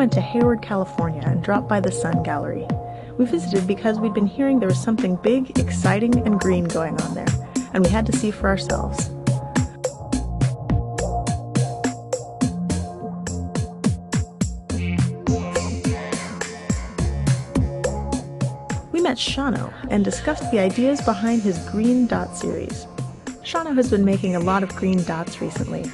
went to Hayward, California and dropped by the Sun Gallery. We visited because we'd been hearing there was something big, exciting, and green going on there, and we had to see for ourselves. We met Seano and discussed the ideas behind his Green Dot series. Seano has been making a lot of green dots recently.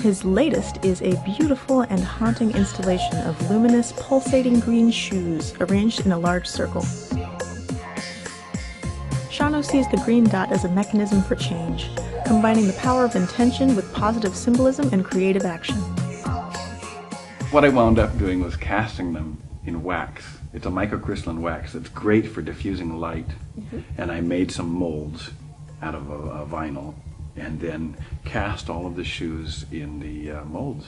His latest is a beautiful and haunting installation of luminous, pulsating green shoes arranged in a large circle. Seano sees the green dot as a mechanism for change, combining the power of intention with positive symbolism and creative action. What I wound up doing was casting them in wax. It's a microcrystalline wax that's great for diffusing light. And I made some molds out of a vinyl and then cast all of the shoes in the molds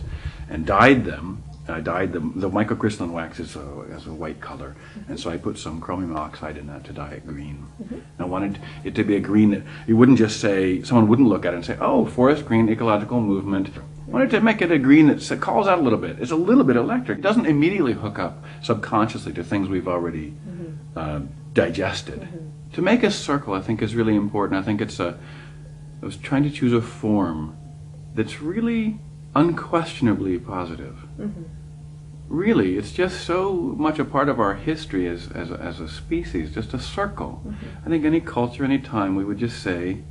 and dyed them. I dyed them. The microcrystalline wax is a white color, and so I put some chromium oxide in that to dye it green. I wanted it to be a green that you wouldn't just say, someone wouldn't look at it and say, oh, forest green, ecological movement. I wanted to make it a green that calls out a little bit. It's a little bit electric. It doesn't immediately hook up subconsciously to things we've already digested. To make a circle, I think, is really important. I think I was trying to choose a form that's really unquestionably positive. Really, it's just so much a part of our history as a species, just a circle. I think any culture, any time, we would just say,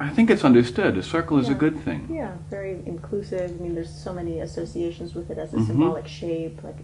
I think it's understood, a circle is a good thing. Yeah, very inclusive. I mean, there's so many associations with it as a symbolic shape, like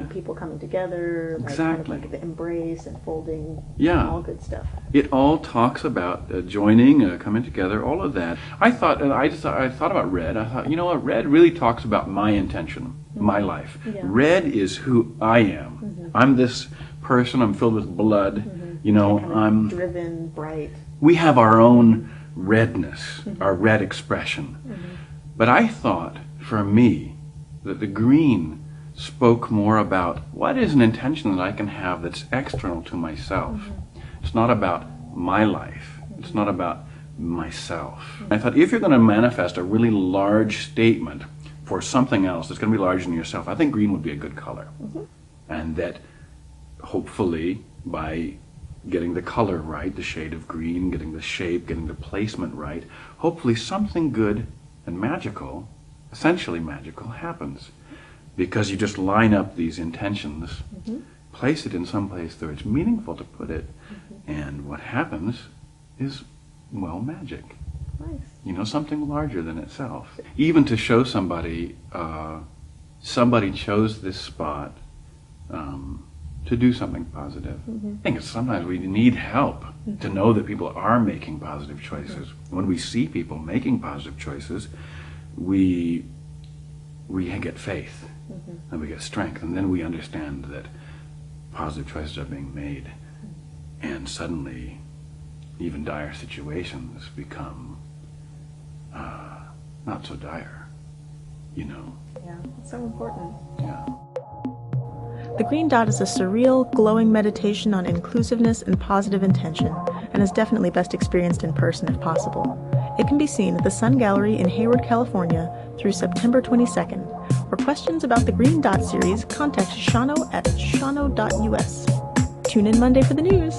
people coming together, like, exactly. Kind of like the embrace and folding, all good stuff. It all talks about joining, coming together, all of that. I thought about red. I thought, you know what, red really talks about my intention, my life. Red is who I am. I'm this person, I'm filled with blood, you know, I'm driven, bright. We have our own redness, our red expression. But I thought, for me, that the green spoke more about what is an intention that I can have that's external to myself. It's not about my life. It's not about myself. I thought if you're going to manifest a really large statement for something else that's going to be larger than yourself, I think green would be a good color. And that hopefully by getting the color right, the shade of green, getting the shape, getting the placement right, hopefully something good and magical, essentially magical, happens. Because you just line up these intentions, place it in some place where it's meaningful to put it, and what happens is, well, magic. Nice. You know, something larger than itself. Even to show somebody, somebody chose this spot to do something positive. I think sometimes we need help to know that people are making positive choices. When we see people making positive choices, we get faith. And we get strength, and then we understand that positive choices are being made, and suddenly even dire situations become not so dire, you know. Yeah, it's so important. Yeah. The Green Dot is a surreal, glowing meditation on inclusiveness and positive intention, and is definitely best experienced in person if possible. It can be seen at the Sun Gallery in Hayward, California through September 22nd. For questions about the Green Dot series, contact Seano at seano.us. Tune in Monday for the news.